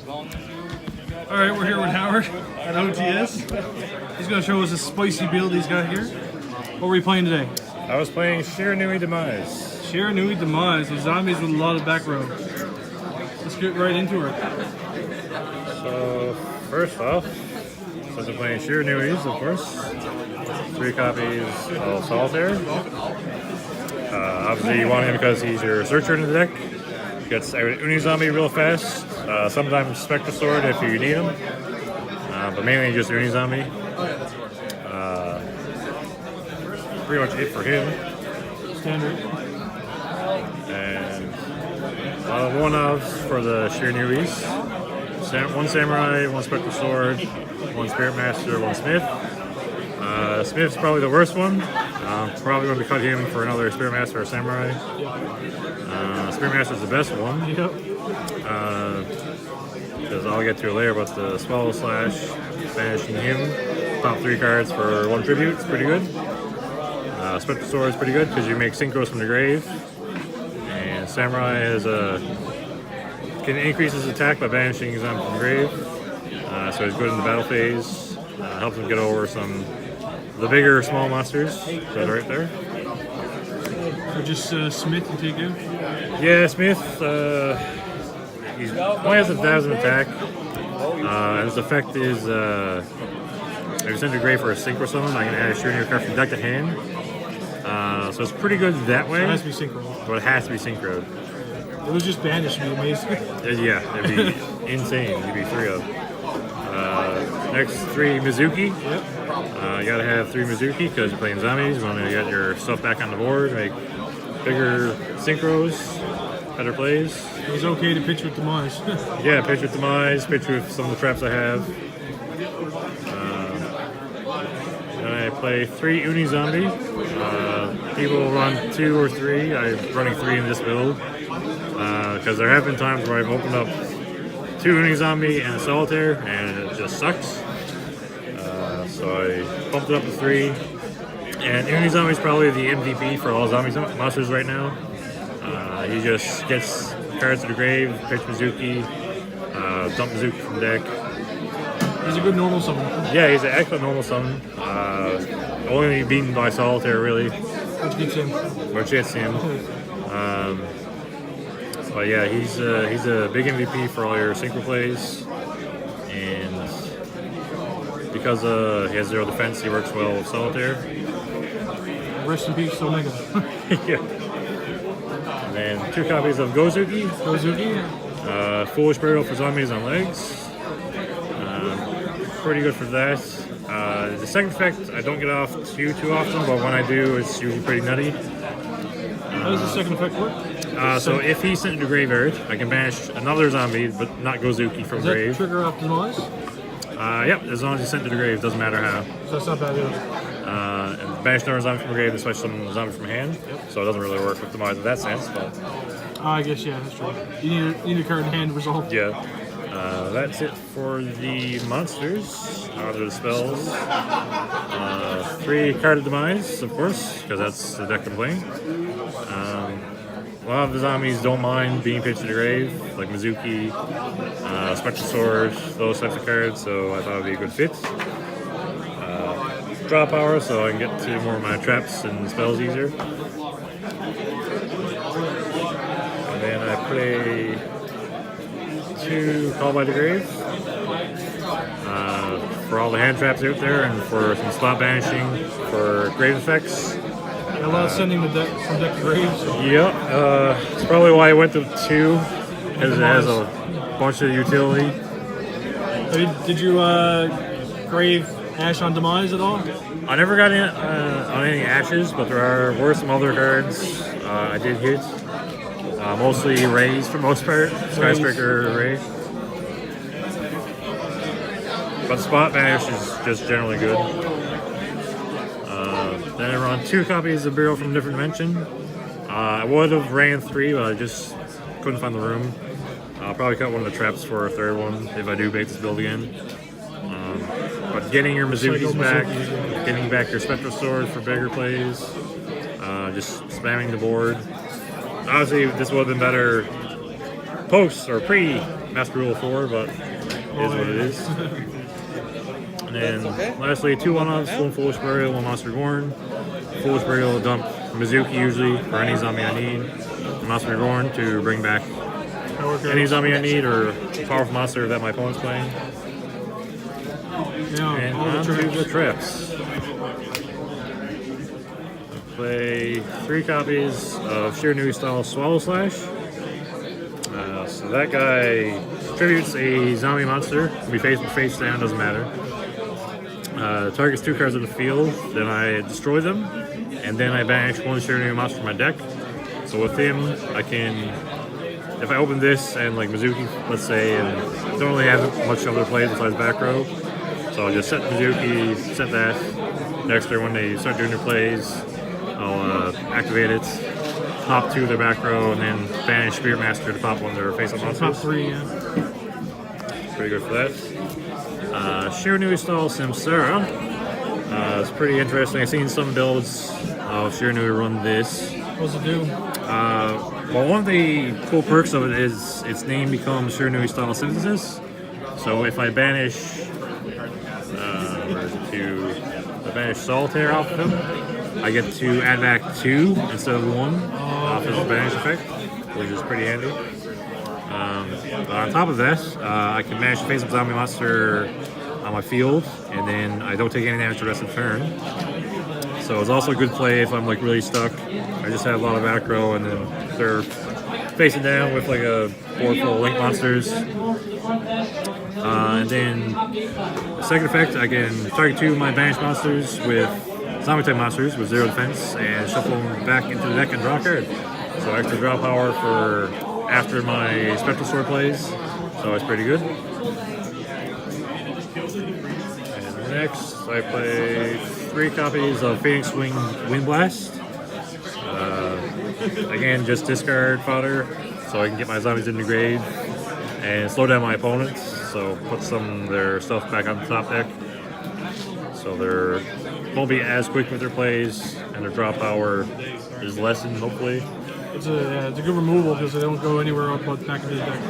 Alright, we're here with Howard at OTS. He's going to show us a spicy build he's got here. What were you playing today? I was playing Shiranui Demise. Shiranui Demise, with zombies with a lot of back row. Let's get right into her. So, first off, since I'm playing Shiranuis, of course, 3 copies of Solitaire. Obviously, you want him because he's your searcher in the deck. Gets Uni Zombie real fast. Sometimes Spectre Sword if you need him. But mainly just Uni Zombie. Pretty much it for him. Standard. And one-offs for the Shiranuis. 1 Samurai, 1 Spectre Sword, 1 Spirit Master, 1 Smith. Smith's probably the worst one. Probably going to cut him for another Spirit Master or Samurai. Spirit Master's the best one. Yep. Because I'll get to it later, but the Swallow Slash, banishing him, top 3 cards for 1 tribute, it's pretty good. Spectre Sword is pretty good because you make synchros from the grave. And Samurai can increase his attack by banishing his from the grave. So he's good in the battle phase. Helps him get over some the bigger small monsters that are right there. So just Smith you take out? Yeah, Smith, he only has 1,000 attack. His effect is, if you send a grave for a synchro summon, I can add a Shiranui card from deck to hand. So it's pretty good that way. It has to be synchro. But it has to be synchroed. It was just banished, it'd be amazing. Yeah, it'd be insane. You'd be 3 of. Next 3 Mizuki. Yep. You gotta have 3 Mizuki because you're playing zombies. You want to get your stuff back on the board, make bigger synchros, better plays. It's okay to pitch with Demise. Yeah, pitch with Demise, pitch with some of the traps I have. And I play 3 Uni Zombie. People run 2 or 3. I'm running 3 in this build. Because there have been times where I've opened up 2 Uni Zombie and a Solitaire, and it just sucks. So I bumped it up to 3. And Uni Zombie is probably the MVP for all zombie monsters right now. He just gets cards to the grave, pitch Mizuki, dump Mizuki from deck. He's a good normal summon. Yeah, he's an excellent normal summon. Only beaten by Solitaire, really. Which gets him. Which hits him. But yeah, he's a big MVP for all your synchro plays. And because he has 0 defense, he works well with Solitaire. Rest in peace, Omega. Yeah. And then 2 copies of Gozuki. Foolish Burial for zombies on legs. Pretty good for that. The second effect I don't get off too often, but when I do, it's usually pretty nutty. How does the second effect work? So if he's sent into graveyard, I can banish another zombie, but not Gozuki from Does grave. that trigger off Demise? Yep, as long as he's sent to the grave, doesn't matter how. So that's not bad either. And banish another zombie from the grave, especially some zombie from hand. Yep. So it doesn't really work with Demise in that sense, but... I guess, yeah, that's true. You need a card in hand to resolve. Yeah. That's it for the monsters. The spells. 3 carded Demise, of course, because that's the deck I'm playing. A lot of the zombies don't mind being pitched to the grave, like Mizuki, Spectre Sword, those types of cards, so I thought it would be a good fit. Draw power, so I can get to more of my traps and spells easier. And then I play 2 Call by the Grave for all the hand traps out there, and for some spot banishing for grave effects. A lot of sending the deck from deck to graves. Yeah, it's probably why I went to 2, because it has a bunch of utility. Did you grave Ash on Demise at all? I never got in on any Ashes, but there were some other cards I did hit. Mostly Rays for most part, Skyscraper Ray. But spot banish is just generally good. Then I run 2 copies of Burial from a Different Dimension. I would have ran 3, but I just couldn't find the room. I'll probably cut one of the traps for a 3rd one if I do make this build again. But getting your Mizuki's back, getting back your Spectral Sword for bigger plays, just spamming the board. Obviously, this would have been better post or pre-Master Rule 4, but it is what it is. And then lastly, 2 one-offs, 1 Foolish Burial, 1 Monster Reborn. Foolish Burial dump Mizuki usually for any zombie I need. Monster Reborn to bring back any zombie I need or powerful monster that my opponent's playing. Yeah, And all on the to the trips. Play 3 copies of Shiranui style Swallow Slash. So that guy tributes a zombie monster. Can be face down, doesn't matter. Targets 2 cards on the field, then I destroy them, and then I banish 1 Shiranui monster from my deck. So with him, I can, if I open this and like Mizuki, let's say, and don't really have much other plays besides back row, so I'll just set Mizuki, set that. Next turn when they start doing their plays, I'll activate it, top 2 of their back row, and then banish Spirit Master to top 1 of their face-up monsters. top 3, yeah. Pretty good for that. Shiranui style Samsara. It's pretty interesting. I've seen some builds of Shiranui run this. What's it do? Well, one of the cool perks of it is its name becomes Shiranui style Synthesis. So if I banish, I banish Solitaire off of him, I get to add back 2 instead of 1 off his banish effect, which is pretty handy. On top of that, I can manage to face up zombie monster on my field, and then I don't take any damage the rest of the turn. So it's also a good play if I'm like really stuck. I just have a lot of back row, and then they're facing down with like a board full of link monsters. And then the second effect, I can target 2 of my banished monsters with zombie type monsters with 0 defense, and shuffle them back into the deck and draw a card. So extra draw power for after my Spectral Sword plays, so it's pretty good. And next, I play 3 copies of Phoenix Wing Wind Blast. Again, just discard fodder, so I can get my zombies in the grave and slow down my opponents. So put some of their stuff back on the top deck, so they won't be as quick with their plays, and their draw power is lessened, hopefully. It's a good removal because they don't go anywhere up but back into the deck.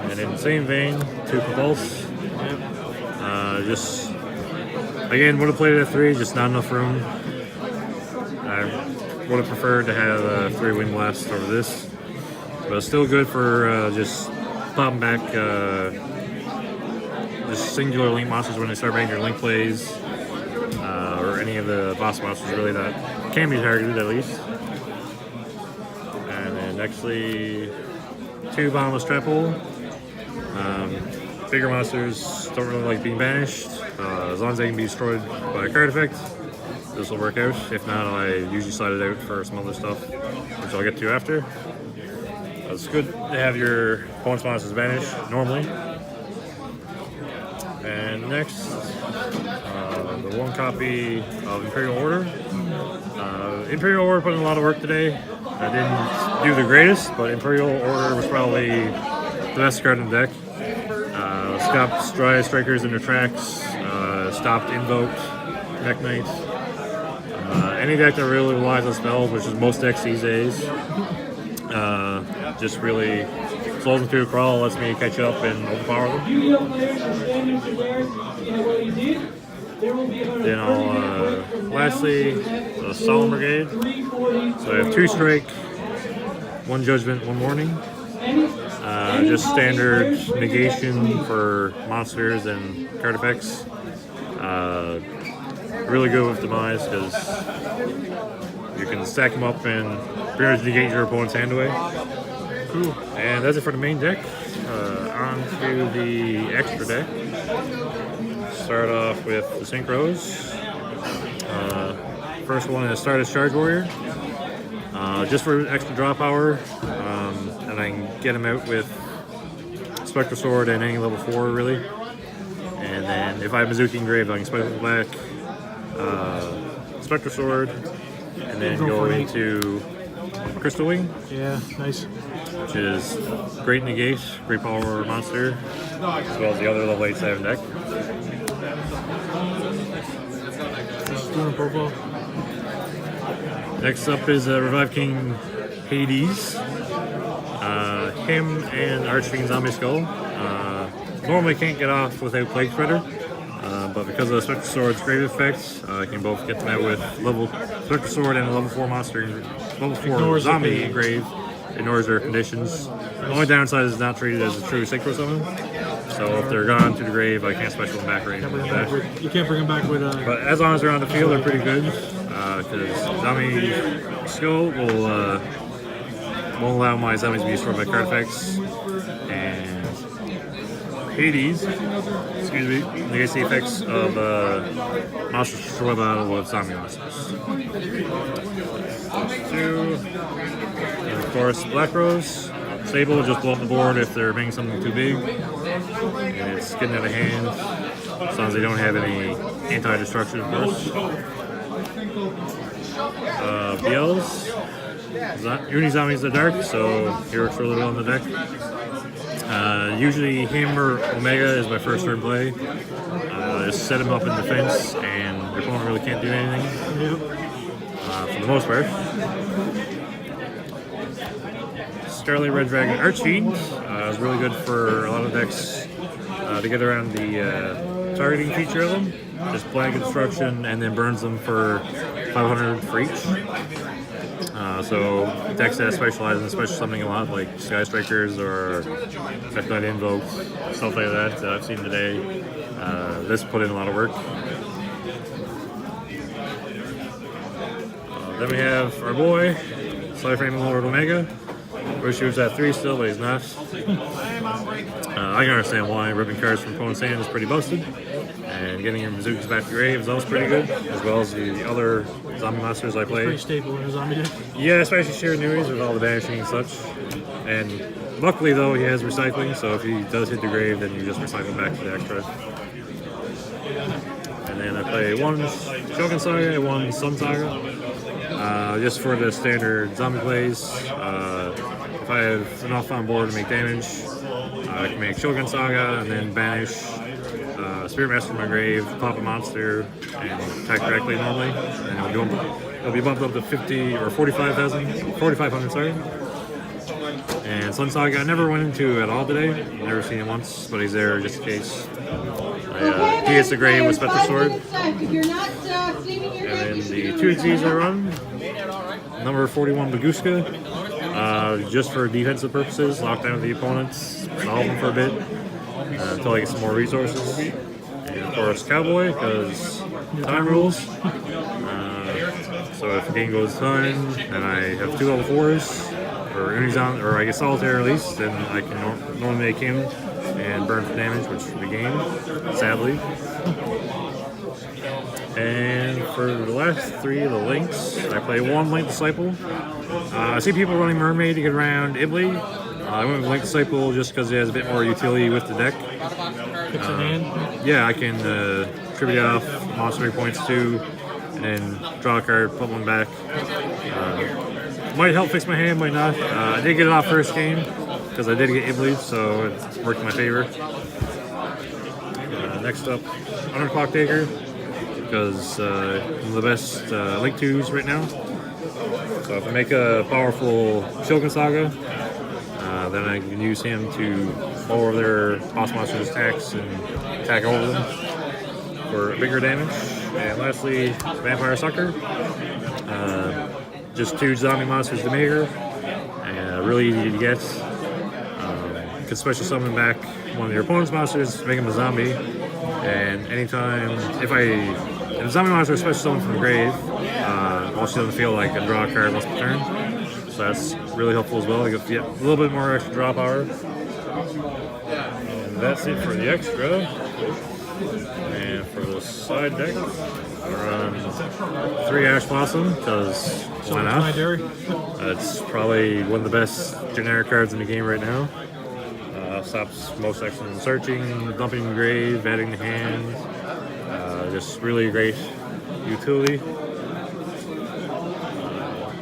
And in the same vein, 2 Propulse. Yep. Just, again, would have played it at 3, just not enough room. I would have preferred to have 3 Wind Blasts over this. But it's still good for just popping back just singular link monsters when they start making their link plays. Or any of the boss monsters really that can be targeted at least. Actually, 2 Bottomless Trap Hole. Bigger monsters don't really like being banished. As long as they can be destroyed by a card effect, this will work out. If not, I usually slide it out for some other stuff, which I'll get to after. It's good to have your opponent's monsters banished normally. And next, the 1 copy of Imperial Order. Imperial Order put in a lot of work today. I didn't do the greatest, but Imperial Order was probably the best card in the deck. Stopped Dry Strikers in their tracks, stopped Invoked, Mech Knights. Any deck that really relies on spells, which is most decks these days, just really slows them through a crawl, lets me catch up and overpower them. Then I'll, lastly, the Solemn Brigade. So I have 2 Strike, 1 Judgment, 1 Warning. Just standard negation for monsters and card effects. Really good with Demise because you can stack them up and pretty much negate your opponent's hand away. Cool. And that's it for the main deck. On to the extra deck. Start off with the Synchros. First one is Stardust Charge Warrior. Just for extra draw power, and I can get him out with Spectral Sword and any level 4 really. And then if I have Mizuki engraved, I can Spectral back, Spectral Sword, and then go into Crystal Wing. Yeah, nice. Which is great negate, great power monster, as well as the other level 8s I have in deck. Just doing purple. Next up is Revive King Hades. Him and Archfiend Zombie Skull. Normally can't get off without Plague Spreader, but because of the Spectre Sword's grave effect, I can both get them out with level Spectre Sword and a level 4 monster, level 4 Ignores zombie the grave. Ignores their conditions. The only downside is it's not treated as a true synchro summon. So if they're gone to the grave, I can't special them back or anything like that. You can't bring them back with But as long as they're on the field, they're pretty good. Because Zombie Skull will won't allow my zombies to be destroyed by card effects. And Hades, excuse me, negates the effects of monsters destroy battle with zombie monsters. Two. And of course, Black Rose. Stable, just blow up the board if they're making something too big. And it's getting out of hand. As long as they don't have any anti-destruction, of course. BLs. Uni Zombies are dark, so he works really well on the deck. Usually him or Omega is my first turn play. Just set him up in defense, and your opponent really can't do anything. For the most part. Scarlet Red Dragon Archfiend is really good for a lot of decks to get around the targeting feature of them. Just blanket destruction and then burns them for 500 for each. So decks that specialize in special summoning a lot, like Sky Strikers or Death Knight Invoke, stuff like that I've seen today. This put in a lot of work. Then we have our boy, Slyframe Lord Omega. Wish he was at 3 still, but he's not. I can understand why. Ripping cards from opponent's hand is pretty busted. And getting your Bazookas back to grave is also pretty good, as well as the other zombie monsters I play. pretty staple in a zombie deck. Yeah, especially Shiranui with all the banishing and such. And luckily, though, he has recycling, so if he does hit the grave, then you just recycle back to the extra. And then I play one Shogun Saga and one Sun Saga. Just for the standard zombie plays. If I have enough on board to make damage, I can make Shogun Saga and then banish Spirit Master from my grave, pop a monster, and attack directly normally. And it'll be bumped up to 50 or 4,500, sorry. And Sun Saga I never went into at all today. Never seen him once, but he's there just in case. He hits the grave with Spectre Sword. And then the 2 Xyz I run. Number 41 Baguska. Just for defensive purposes, lock down the opponents, solve them for a bit until I get some more resources. And of course, Cowboy, because time rules. So if the game goes time and I have 2 level 4s, or Unizon, or I get Solitaire at least, then I can normally make him and burn for damage, which is the game, sadly. And for the last 3 of the links, I play 1 Link Disciple. I see people running Mermaid to get around Ibli. I went with Link Disciple just because it has a bit more utility with the deck. Fix a hand. Yeah, I can tribute off monster points too, and then draw a card, put one back. Might help fix my hand, might not. I did get it off first game because I did get Ibli, so it worked in my favor. Next up, Underclock Taker, because one of the best Link 2s right now. So if I make a powerful Shogun Saga, then I can use him to lower their boss monsters' attacks and attack over them for bigger damage. And lastly, Vampire Sucker. Just 2 zombie monsters to make her. And really easy to get. You can special summon back one of your opponent's monsters, make him a zombie. And anytime, if a zombie monster is special summoned from the grave, all she doesn't feel like a draw card once per turn. So that's really helpful as well. You get a little bit more extra draw power. And that's it for the extra. And for the side deck, we're on 3 Ash Blossom, because why not? It's probably one of the best generic cards in the game right now. Stops most excellent searching, dumping the grave, adding the hand. Just really great utility.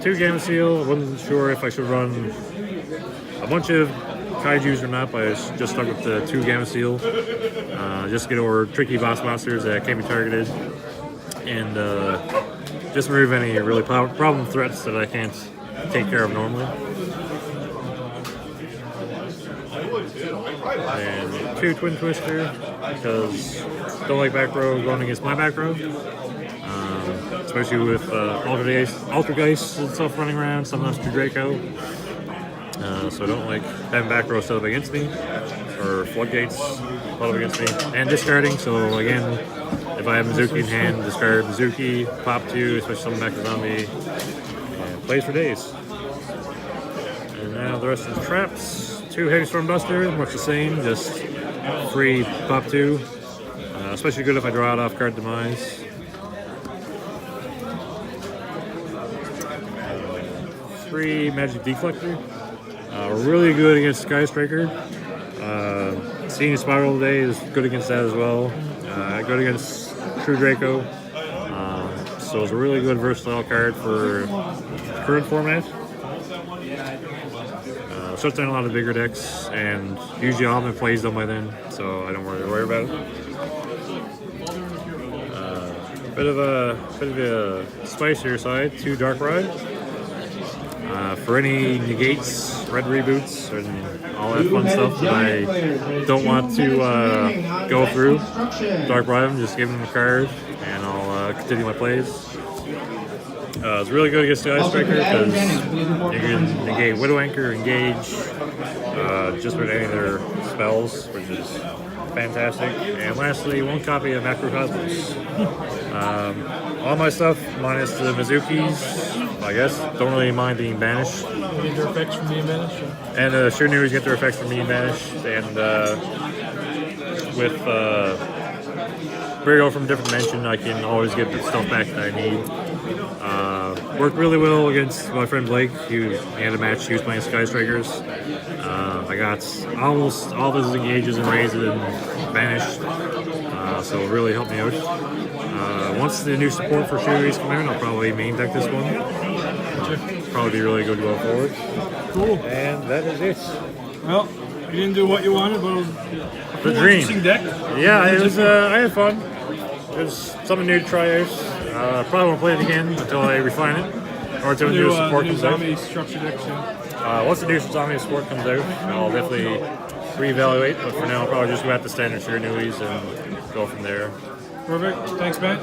2 Gamma Seal. I wasn't sure if I should run a bunch of Kaijus or not, but I just stuck with the 2 Gamma Seal. Just to get over tricky boss monsters that can't be targeted. And just remove any really problem threats that I can't take care of normally. and 2 Twin Twister because don't like back row going against my back row. Especially with Altergeist and stuff running around, sometimes 2 Draco. So I don't like having back row set up against me, or floodgates set up against me, and discarding. So again, if I have Mizuki in hand, discard Mizuki, pop 2, especially summon back to zombie, and plays for days. And now the rest of the traps. 2 Heavy Storm Buster, much the same, just free pop 2. Especially good if I draw it off card Demise. 3 Magic Deflector. Really good against Sky Striker. Seeing a Spiral today is good against that as well. Good against True Draco. So it's a really good versatile card for the current format. Shuts down a lot of bigger decks, and usually I'll have my plays done by then, so I don't worry about it. Bit of a spicier side. 2 Dark Ride. For any negates, red reboots, and all that fun stuff that I don't want to go through, Dark Ride them, just give them a card, and I'll continue my plays. It's really good against Sky Striker because you can negate Widow Anchor, Engage, just with any of their spells, which is fantastic. And lastly, 1 copy of Macrocosmos. All my stuff, minus the Mizuki's, I guess, don't really mind being banished. Get their effects from being banished. And Shiranuis get their effects from being banished. And with Burial from a different dimension, I can always get the stuff back that I need. Worked really well against my friend Blake. He had a match, he was playing Sky Strikers. I got almost all of his engages and raises and banished, so it really helped me out. Once the new support for Shiranuis come out, I'll probably main deck this one. Probably be really good going forward. Cool. And that is it. Well, you didn't do what you wanted, but it was a The cool, dream. interesting deck. Yeah, it was. I had fun. It was something new to try out. Probably won't play it again until I refine it, or until the new support comes out. Zombie structure deck soon. Once the new zombie support comes out, I'll definitely reevaluate. But for now, I'll probably just go at the standard Shiranuis and go from there. Perfect. Thanks, Matt.